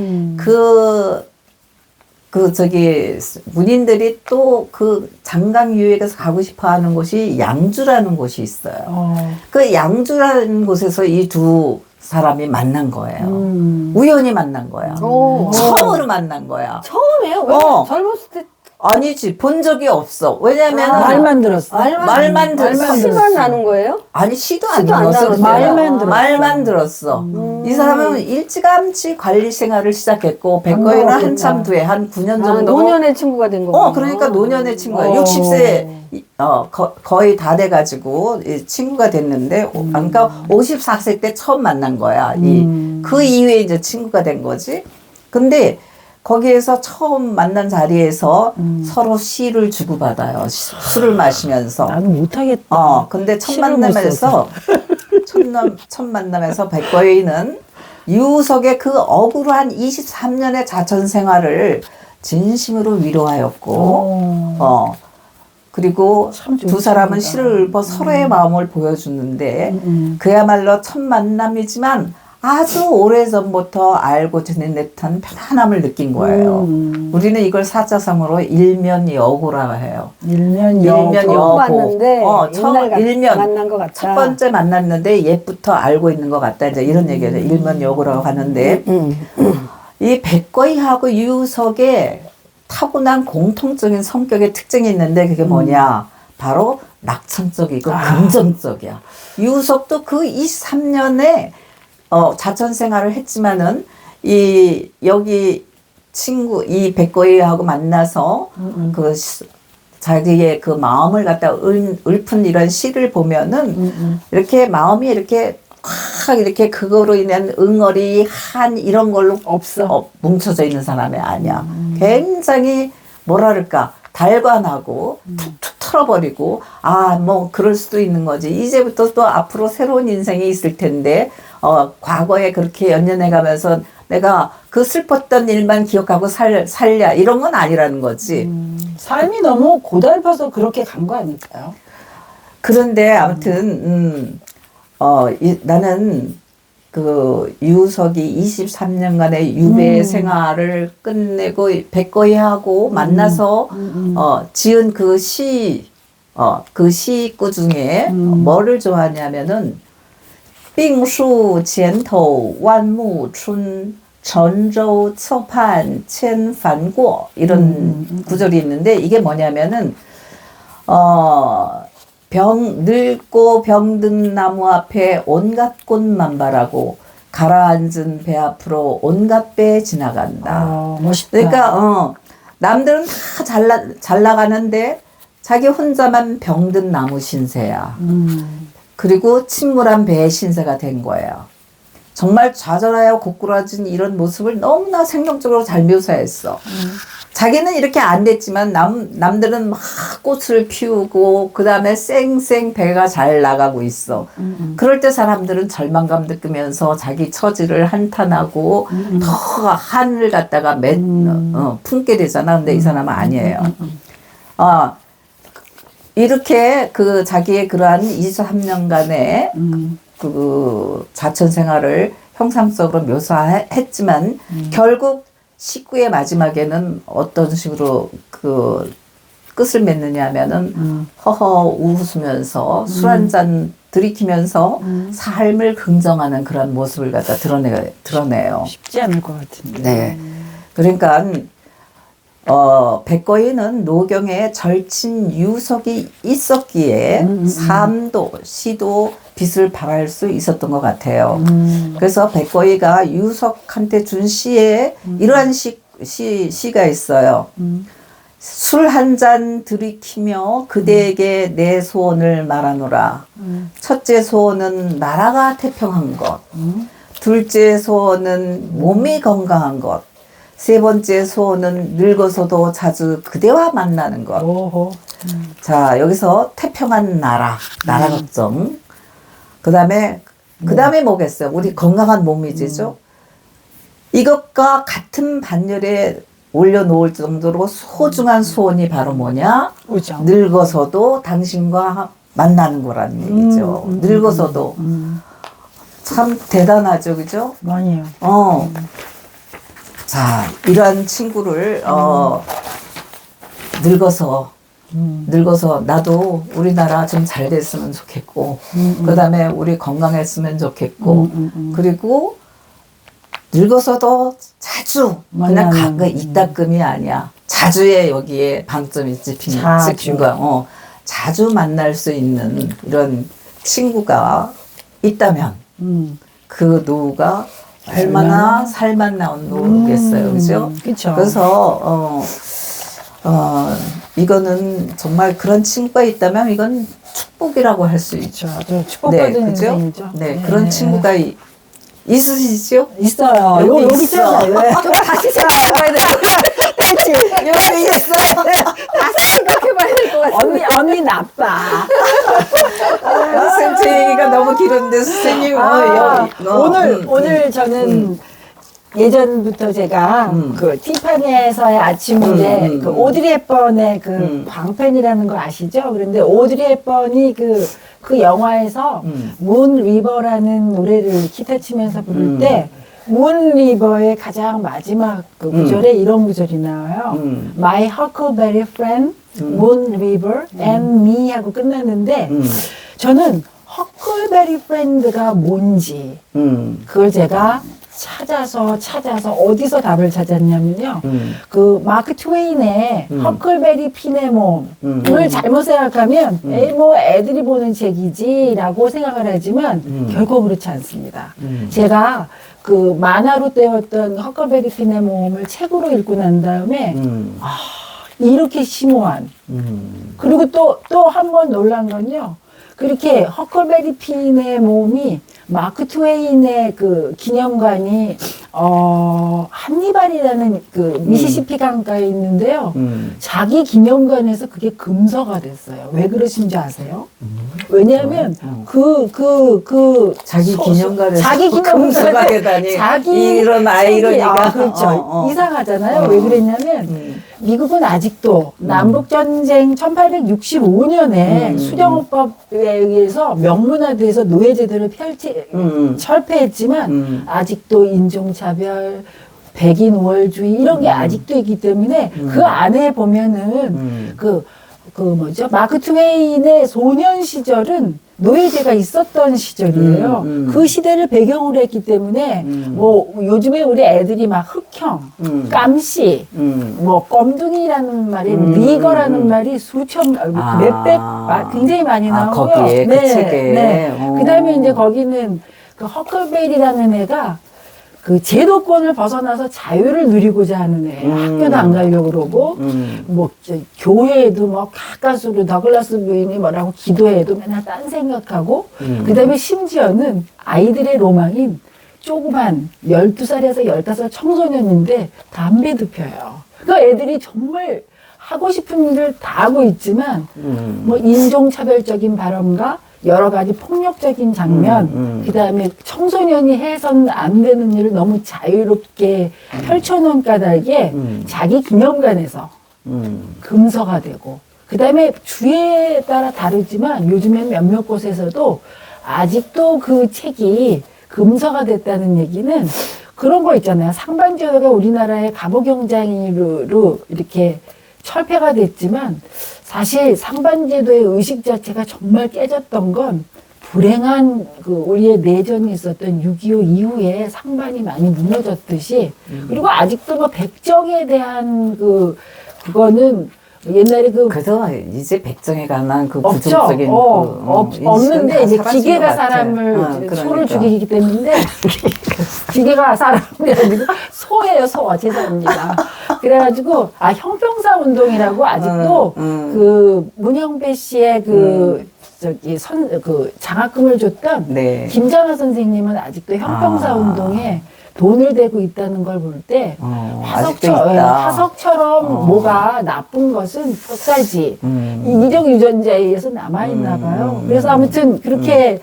문인들이 또 그 장강 유역에서 가고 싶어 하는 곳이 양주라는 곳이 있어요. 그 양주라는 곳에서 이 두 사람이 만난 거예요. 우연히 만난 거야. 처음으로 만난 거야. 처음이에요? 왜? 젊었을 때. 아니지, 본 적이 없어. 왜냐면 말만 들었어. 말만 들었어. 시만 나는 거예요? 아니, 시도 안 시도 안 들었어. 나왔어요. 말만 들었어. 이 사람은 일찌감치 관리 생활을 시작했고, 백거이는 한참 뒤에, 한 9년 정도. 노년의 친구가 된 거구나. 그러니까 노년의 친구야. 60세, 거의 다 돼가지고, 친구가 됐는데, 그러니까 54세 때 처음 만난 거야. 그 이후에 이제 친구가 된 거지. 근데, 거기에서 처음 만난 자리에서 서로 시를 주고받아요. 술을 마시면서. 나는 못하겠다. 근데 첫 만남에서 백거이는 유우석의 그 억울한 23년의 자천 생활을 진심으로 위로하였고, 그리고 두 사람은 시를 읽어 서로의 마음을 보여주는데, 그야말로 첫 만남이지만 아주 오래전부터 알고 지낸 듯한 편안함을 느낀 거예요. 우리는 이걸 사자성어로 일면여고라고 해요. 일면여고. 여고. 봤는데 옛날 일면. 만난 것 같다. 첫 번째 만났는데 옛부터 알고 있는 것 같다. 이제 이런 얘기죠. 일면여고라고 하는데 이 백거이하고 유석의 타고난 공통적인 성격의 특징이 있는데 그게 뭐냐? 바로 낙천적이고 긍정적이야. 유석도 그 23년에 자천 생활을 했지만은 여기 친구 이 백거이하고 만나서 자기의 그 마음을 갖다 읊은 이런 시를 보면은 이렇게 마음이 이렇게 확 이렇게 그거로 인한 응어리 한 이런 걸로 없어. 뭉쳐져 있는 사람이 아니야. 굉장히 뭐라 그럴까 달관하고 툭툭 털어버리고 뭐 그럴 수도 있는 거지. 이제부터 또 앞으로 새로운 인생이 있을 텐데 과거에 그렇게 연연해 가면서 내가 그 슬펐던 일만 기억하고 살랴 이런 건 아니라는 거지. 삶이 너무 고달파서 그렇게 간 거 아닐까요? 그런데 아무튼 나는 그 유석이 23년간의 유배 생활을 끝내고 백거이하고 만나서 지은 그 시구 중에 뭐를 좋아하냐면은 病树前头万木春 전州侧畔千帆过 이런 구절이 있는데 이게 뭐냐면은 늙고 병든 나무 앞에 온갖 꽃만 바라고 가라앉은 배 앞으로 온갖 배 지나간다. 멋있다. 그러니까 남들은 다 잘 나가는데 자기 혼자만 병든 나무 신세야. 그리고 침몰한 배의 신세가 된 거예요. 정말 좌절하여 고꾸라진 이런 모습을 너무나 생동적으로 잘 묘사했어. 자기는 이렇게 안 됐지만 남들은 막 꽃을 피우고 그 다음에 쌩쌩 배가 잘 나가고 있어. 그럴 때 사람들은 절망감 느끼면서 자기 처지를 한탄하고 더 한을 갖다가 품게 되잖아. 근데 이 사람은 아니에요. 이렇게 그 자기의 그러한 23년간의 그 자천 생활을 형상적으로 묘사했지만 결국 식구의 마지막에는 어떤 식으로 그 끝을 맺느냐 하면은 허허 웃으면서 술 한 잔 들이키면서 삶을 긍정하는 그런 모습을 갖다 드러내요. 쉽지 않을 것 같은데. 네. 그러니까 백거이는 노경에 절친 유석이 있었기에 삶도 시도 빛을 발할 수 있었던 것 같아요. 그래서 백거이가 유석한테 준 시에 이러한 시가 있어요. 술 한 잔 들이키며 그대에게 내 소원을 말하노라. 첫째 소원은 나라가 태평한 것. 둘째 소원은 몸이 건강한 것. 세 번째 소원은 늙어서도 자주 그대와 만나는 것. 오호. 자, 여기서 태평한 나라 걱정. 그 다음에 뭐겠어요? 우리 건강한 몸이지죠? 이것과 같은 반열에 올려놓을 정도로 소중한 소원이 바로 뭐냐? 우정. 늙어서도 당신과 만나는 거라는 얘기죠. 늙어서도. 참 대단하죠, 그죠? 아니에요. 자, 이러한 친구를, 늙어서 나도 우리나라 좀 잘 됐으면 좋겠고, 그 다음에 우리 건강했으면 좋겠고, 그리고 늙어서도 자주, 그냥 가끔 이따금이 아니야. 자주의 여기에 방점이 찍힌 거야. 자주 만날 수 있는 이런 친구가 있다면, 그 노후가 얼마나 살만 나온 노후겠어요. 그죠? 그쵸. 그래서, 이거는 정말 그런 친구가 있다면 이건 축복이라고 할 수 있죠. 아주 축복받은 그죠? 인생이죠. 네, 그런 친구가 있으시죠? 있어요. 여기 있어요. 좀 다시 생각해봐야 될 것 같아. 그렇지. 여기 있어요. 다시 생각해봐야 될 것 같아. 언니 나빠. 선생님, 제 얘기가 너무 길었는데, 선생님. 오늘 저는 예전부터 제가 그 티파니에서의 아침 무대 그 오드리 헵번의 그 광팬이라는 거 아시죠? 그런데 오드리 헵번이 그 영화에서 문 리버라는 노래를 기타 치면서 부를 때 문 리버의 가장 마지막 그 구절에 이런 구절이 나와요. My Huckleberry Friend, Moon River and Me 하고 끝났는데 저는 허클베리 프렌드가 뭔지 그걸 제가 찾아서 어디서 답을 찾았냐면요. 그 마크 트웨인의 허클베리 핀의 몸을 잘못 생각하면 에이 뭐 애들이 보는 책이지라고 생각을 하지만 결코 그렇지 않습니다. 제가 그 만화로 떼었던 허클베리 핀의 몸을 책으로 읽고 난 다음에 아, 이렇게 심오한 그리고 또 한 번 놀란 건요. 그렇게 허클베리 핀의 몸이 마크 트웨인의 그 기념관이 한니발이라는 그 미시시피 강가에 있는데요. 자기 기념관에서 그게 금서가 됐어요. 왜 그러신지 아세요? 왜냐하면 자기 기념관에서 자기 금서가 되다니 이런 아이러니가 그렇죠. 이상하잖아요. 왜 그랬냐면 미국은 아직도 남북전쟁 1865년에 수령헌법에 의해서 명문화돼서 노예제도를 철폐했지만 아직도 인종차별, 백인 우월주의 이런 게 아직도 있기 때문에 그 안에 보면은 마크 트웨인의 소년 시절은 노예제가 있었던 시절이에요. 그 시대를 배경으로 했기 때문에 뭐 요즘에 우리 애들이 막 흑형, 깜씨, 뭐 껌둥이라는 말이 니거라는 말이 몇백 굉장히 많이 나오고요. 거기에 그 책에. 그다음에 이제 거기는 그 허클베리라는 애가 그 제도권을 벗어나서 자유를 누리고자 하는 애. 학교도 안 가려고 그러고, 교회에도 뭐 가까스로 더글라스 부인이 뭐라고 기도해도 맨날 딴 생각하고, 그 다음에 심지어는 아이들의 로망인 조그만 12살에서 15살 청소년인데 담배도 펴요. 그 애들이 정말 하고 싶은 일을 다 하고 있지만, 뭐 인종차별적인 발언과 여러 가지 폭력적인 장면, 그 다음에 청소년이 해서는 안 되는 일을 너무 자유롭게 펼쳐놓은 까닭에 자기 기념관에서 금서가 되고, 그 다음에 주에 따라 다르지만 요즘엔 몇몇 곳에서도 아직도 그 책이 금서가 됐다는 얘기는 그런 거 있잖아요. 상반제도가 우리나라의 감옥경장으로 이렇게 철폐가 됐지만 사실 상반제도의 의식 자체가 정말 깨졌던 건 불행한 우리의 내전이 있었던 6.25 이후에 상반이 많이 무너졌듯이 그리고 아직도 뭐 백정에 대한 그거는 옛날에 그래서 이제 백정에 관한 그 없죠. 부정적인 없는데 이제 기계가 것 같아. 사람을 그러니까. 소를 죽이기 때문에 기계가 사람이 아니고 소예요, 소. 죄송합니다. 그래가지고 형평사 운동이라고 아직도 그 문형배 씨의 장학금을 줬던 네. 김장하 선생님은 아직도 형평사 운동에 돈을 대고 있다는 걸 볼 때 아직도 있다. 화석처럼 뭐가 나쁜 것은 끝까지 이적 유전자에 의해서 남아있나 봐요. 그래서 아무튼 그렇게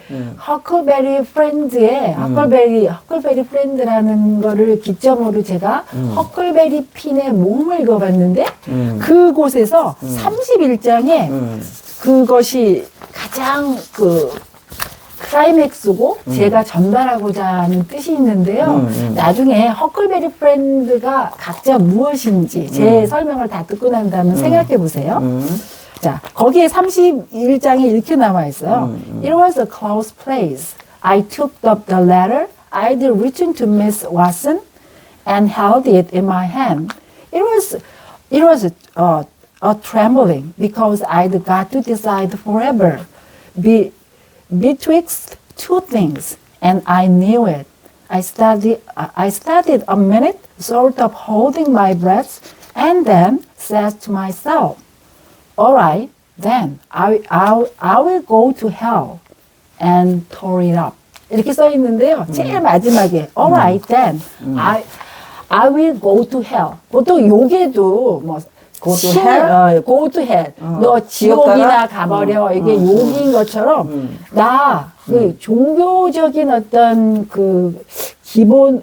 허클베리 프렌드의 허클베리 프렌드라는 거를 기점으로 제가 허클베리 핀의 몸을 읽어봤는데 그곳에서 31장에 그것이 가장 클라이맥스고 제가 전달하고자 하는 뜻이 있는데요. 나중에 허클베리 프렌드가 각자 무엇인지 제 설명을 다 듣고 난 다음에 생각해 보세요. 자, 거기에 31장에 이렇게 나와 있어요. It was a close place. I took up the letter I'd written to Miss Watson and held it in my hand. It was a trembling because I'd got to decide forever. Betwixt two things, and I knew it. I studied a minute, sort of holding my breath, and then said to myself, "All right, then I will go to hell," and tore it up. 이렇게 써 있는데요. 제일 마지막에 All right, then I will go to hell. 보통 요게도 뭐 Go to hell? go to hell. 너 지옥이나 가버려. 이게 욕인 것처럼 나 그 종교적인 어떤 그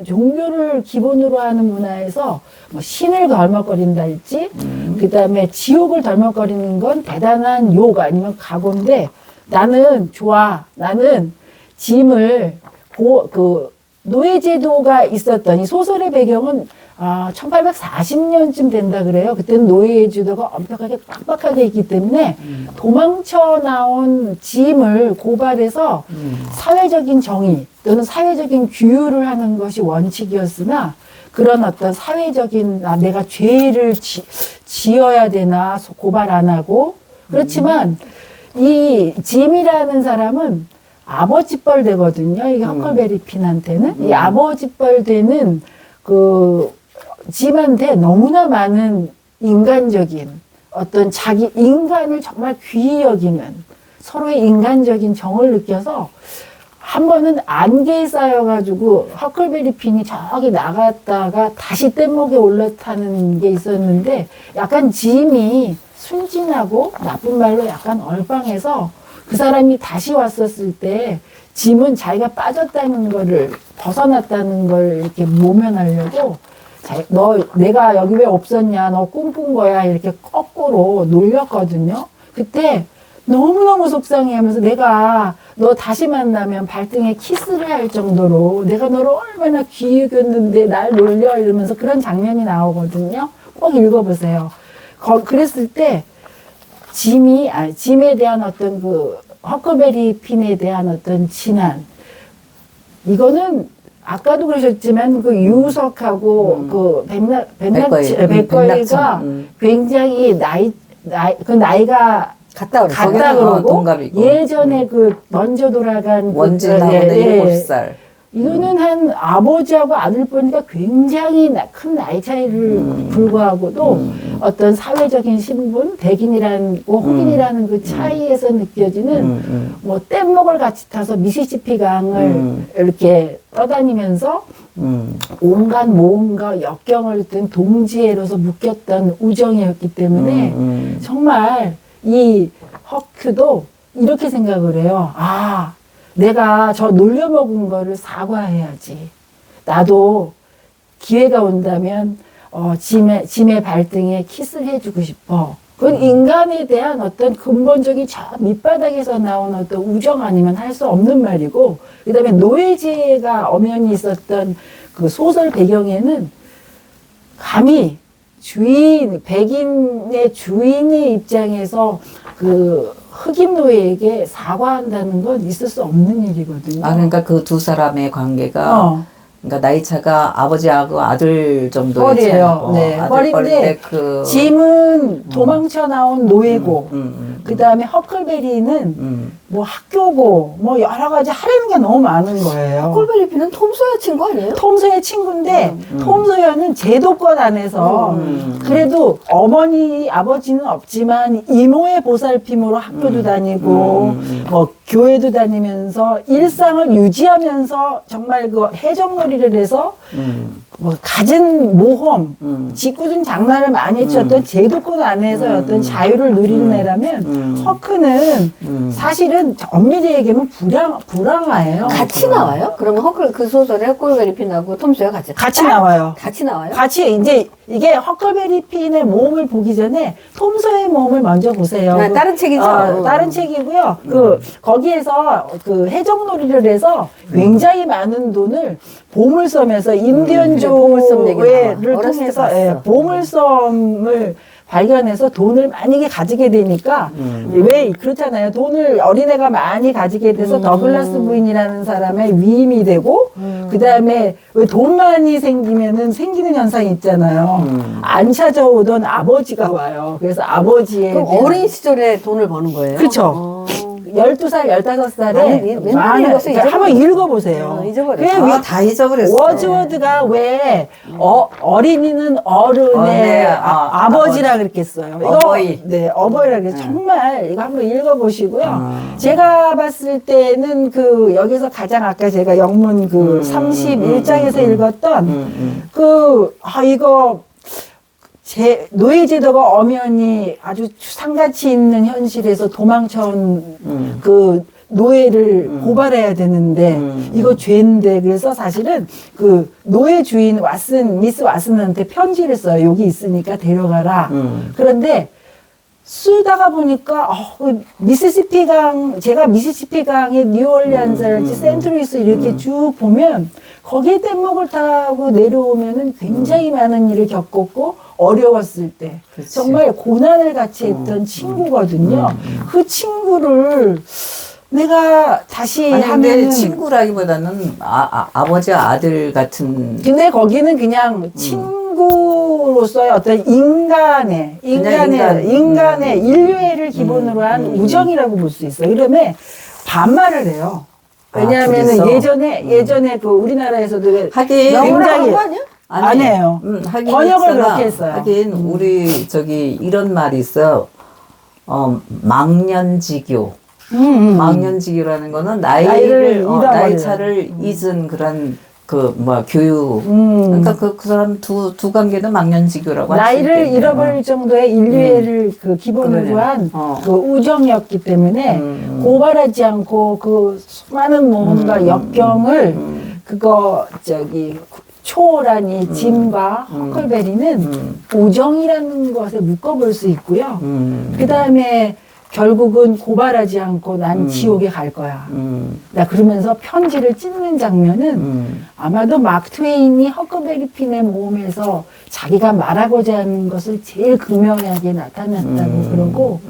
종교를 기본으로 하는 문화에서 뭐 신을 덜먹거린달지, 그 다음에 지옥을 덜먹거리는 건 대단한 욕 아니면 각오인데, 나는 좋아. 나는 짐을, 노예제도가 있었던 이 소설의 배경은 1840년쯤 된다 그래요. 그때는 노예제도가 엄격하게 빡빡하게 있기 때문에 도망쳐 나온 짐을 고발해서 사회적인 정의 또는 사회적인 규율을 하는 것이 원칙이었으나 그런 어떤 사회적인 내가 죄를 지어야 되나 고발 안 하고 그렇지만 이 짐이라는 사람은 아버지뻘 되거든요. 이게 허클베리 핀한테는 이 아버지뻘 되는 그 짐한테 너무나 많은 인간적인 어떤 자기 인간을 정말 귀히 여기는 서로의 인간적인 정을 느껴서 한 번은 안개에 쌓여가지고 허클베리 핀이 저기 나갔다가 다시 뗏목에 올라타는 게 있었는데 약간 짐이 순진하고 나쁜 말로 약간 얼빵해서 그 사람이 다시 왔었을 때 짐은 자기가 빠졌다는 거를 벗어났다는 걸 이렇게 모면하려고 내가 여기 왜 없었냐 너 꿈꾼 거야 이렇게 거꾸로 놀렸거든요. 그때 너무너무 속상해하면서 내가 너 다시 만나면 발등에 키스를 할 정도로 내가 너를 얼마나 귀히 여겼는데 날 놀려 이러면서 그런 장면이 나오거든요. 꼭 읽어보세요. 그랬을 때 짐에 대한 어떤 그 허클베리 핀에 대한 어떤 진한 이거는 아까도 그러셨지만 그 유석하고 그 백거이가 굉장히 나이가 같다 그러고 동갑이고. 예전에 그 먼저 돌아간 원진하고 7살. 이거는 한 아버지하고 아들 보니까 굉장히 큰 나이 차이를 불구하고도 어떤 사회적인 신분, 백인이라는 흑인이라는 그 차이에서 느껴지는 뭐 뗏목을 같이 타서 미시시피 강을 이렇게 떠다니면서 온갖 모험과 역경을 든 동지애로서 묶였던 우정이었기 때문에 정말 이 허큐도 이렇게 생각을 해요. 내가 저 놀려먹은 거를 사과해야지. 나도 기회가 온다면 짐의 발등에 키스를 해주고 싶어. 그건 인간에 대한 어떤 근본적인 저 밑바닥에서 나온 어떤 우정 아니면 할 수 없는 말이고, 그 다음에 노예제가 엄연히 있었던 그 소설 배경에는 감히 백인의 주인의 입장에서 그 흑인 노예에게 사과한다는 건 있을 수 없는 일이거든요. 그러니까 그 두 사람의 관계가 그러니까 나이 차가 아버지하고 아들 정도의 뻘이에요. 네, 뻘인데 짐은 도망쳐 나온 노예고, 그 다음에 허클베리는 뭐 학교고, 뭐 여러 가지 하려는 게 너무 많은 거예요. 허클베리 핀은 톰 소여 친구 아니에요? 톰 소여 친구인데 톰 소여는 제도권 안에서 그래도 아버지는 없지만 이모의 보살핌으로 학교도 다니고 뭐 교회도 다니면서 일상을 유지하면서 정말 그 해적놀이를 해서 뭐 갖은 모험, 짓궂은 장난을 많이 쳤던 제도권 안에서 어떤 자유를 누리는 애라면 허크는 사실은 엄밀히 얘기하면 불황아예요. 같이 나와요? 그러면 그 소설에 허클베리 핀하고 톰 소여 같이 나와요. 같이 나와요? 같이 이제 이게 허클베리 핀의 모험을 보기 전에 톰 소여의 모험을 먼저 보세요. 다른 책이죠. 다른 책이고요. 거기에서 그 해적놀이를 해서 굉장히 많은 돈을 보물섬에서 인디언조회를 통해서 보물섬을 발견해서 돈을 많이 가지게 되니까 왜 그렇잖아요. 돈을 어린애가 많이 가지게 돼서 더글라스 부인이라는 사람의 위임이 되고 그 다음에 왜 돈 많이 생기면은 생기는 현상이 있잖아요. 안 찾아오던 아버지가 와요. 그래서 아버지의 그럼 어린 시절에 돈을 버는 거예요? 그렇죠. 12살, 15살에 맨날 읽었어요. 한번 읽어보세요. 잊어버렸어. 다 잊어버렸어. 워즈워드가 왜 어린이는 어른의 아버지라 그랬겠어요. 어버이. 네, 어버이라 그랬어요. 정말 이거 한번 읽어보시고요. 제가 봤을 때는 여기서 가장 아까 제가 영문 31장에서 읽었던 이거 노예제도가 엄연히 아주 상가치 있는 현실에서 도망쳐온 노예를 고발해야 되는데 이거 죄인데 그래서 사실은 그 노예 주인 미스 왓슨한테 편지를 써요. 여기 있으니까 데려가라. 그런데 쓰다가 보니까 그 미시시피 강 제가 미시시피 강의 뉴올리안스랄지 센트루이스 이렇게 쭉 보면 거기에 뗏목을 타고 내려오면은 굉장히 많은 일을 겪었고 어려웠을 때 그치. 정말 고난을 같이 했던 친구거든요. 그 친구를 내가 다시 아니, 근데 하면은 친구라기보다는 아버지와 아들 같은 근데 거기는 그냥 친구로서의 어떤 인간의 인류애를 기본으로 한 우정이라고 볼 수 있어요. 이러면 반말을 해요. 왜냐하면 둘이서? 예전에 그 우리나라에서도 하긴 영어로 굉장히 하는 거 아니야? 안 해요. 하긴 번역을 있잖아. 그렇게 했어요. 하긴 우리 이런 말이 있어요. 망년지교. 망년지교라는 거는 나이를 잃어버리는. 나이 차를 잊은 그런 교육. 그러니까 그 사람 두 관계는 망년지교라고 할 수 있겠네요. 나이를 잃어버릴 정도의 인류애를 그 기본으로 그러네. 한 그 우정이었기 때문에 고발하지 않고 그 수많은 모험과 역경을 초라니 짐과 허클베리는 우정이라는 것에 묶어볼 수 있고요. 그 다음에 결국은 고발하지 않고 난 지옥에 갈 거야. 나 그러면서 편지를 찢는 장면은 아마도 마크 트웨인이 허클베리 핀의 모험에서 자기가 말하고자 하는 것을 제일 극명하게 나타냈다고 그러고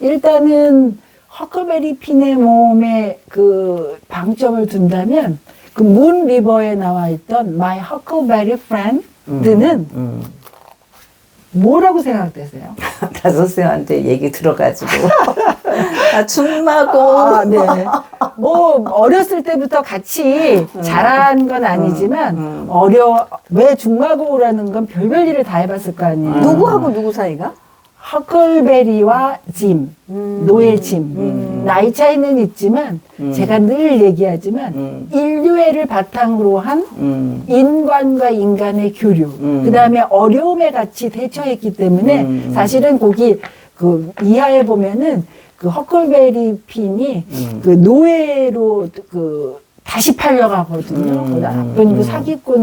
일단은 허클베리 핀의 모험에 그 방점을 둔다면 그 문 리버에 나와 있던 My Huckleberry Friend는 뭐라고 생각되세요? 나 선생님한테 얘기 들어가지고 충마고 네. 뭐 어렸을 때부터 같이 자란 건 아니지만 왜 중마고라는 건 별별 일을 다 해봤을 거 아니에요. 누구하고 누구 사이가? 허클베리와 짐, 노예 짐. 나이 차이는 있지만 제가 늘 얘기하지만 인류애를 바탕으로 한 인간과 인간의 교류. 그 다음에 어려움에 같이 대처했기 때문에 사실은 거기 그 이하에 보면은 그 허클베리 핀이 그 노예로 다시 팔려가거든요. 그 나쁜 그 사기꾼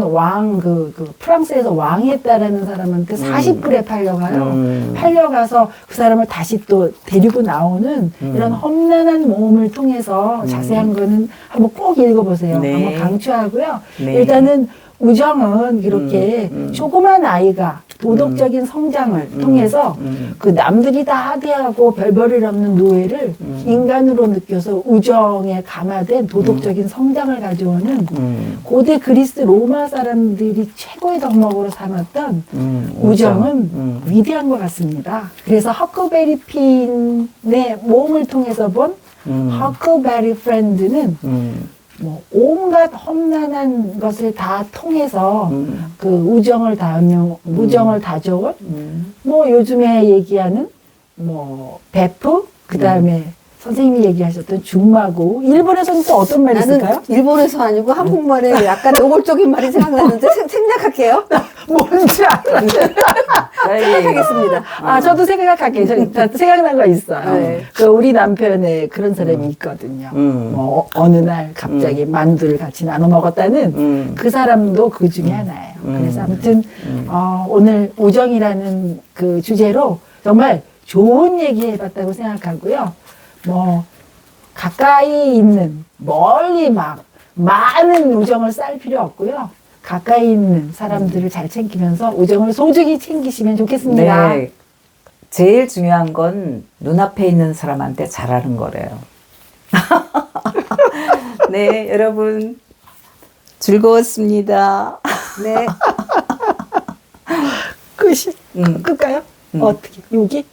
그 프랑스에서 왕이 했다라는 사람한테 40불에 팔려가요. 팔려가서 그 사람을 다시 또 데리고 나오는 이런 험난한 모험을 통해서 자세한 거는 한번 꼭 읽어보세요. 네. 한번 강추하고요. 네. 일단은 우정은 이렇게 조그만 아이가 도덕적인 성장을 통해서 그 남들이 다 하대하고 별볼일 없는 노예를 인간으로 느껴서 우정에 감화된 도덕적인 성장을 가져오는 고대 그리스 로마 사람들이 최고의 덕목으로 삼았던 우정은 위대한 것 같습니다. 그래서 허클베리 핀의 모험을 통해서 본 허클베리 프렌드는 뭐 온갖 험난한 것을 다 통해서 그 우정을 다져온 뭐 요즘에 얘기하는 뭐 베프 그 다음에 선생님이 얘기하셨던 중마고 일본에서는 또 어떤 말이 나는 있을까요? 일본에서 아니고 한국말에 약간 노골적인 말이 생각나는데 생략할게요. 뭔지 알아요. 생략하겠습니다. 저도 생각할게요. 생각난 거 있어요. 네. 그 우리 남편에 그런 사람이 있거든요. 뭐 어느 날 갑자기 만두를 같이 나눠 먹었다는 그 사람도 그 중에 하나예요. 그래서 아무튼 오늘 우정이라는 그 주제로 정말 좋은 얘기 해봤다고 생각하고요. 뭐 가까이 있는 멀리 막 많은 우정을 쌓을 필요 없고요. 가까이 있는 사람들을 잘 챙기면서 우정을 소중히 챙기시면 좋겠습니다. 네. 제일 중요한 건 눈앞에 있는 사람한테 잘하는 거래요. 네, 여러분 즐거웠습니다. 네. 끝까요? 어떻게? 여기?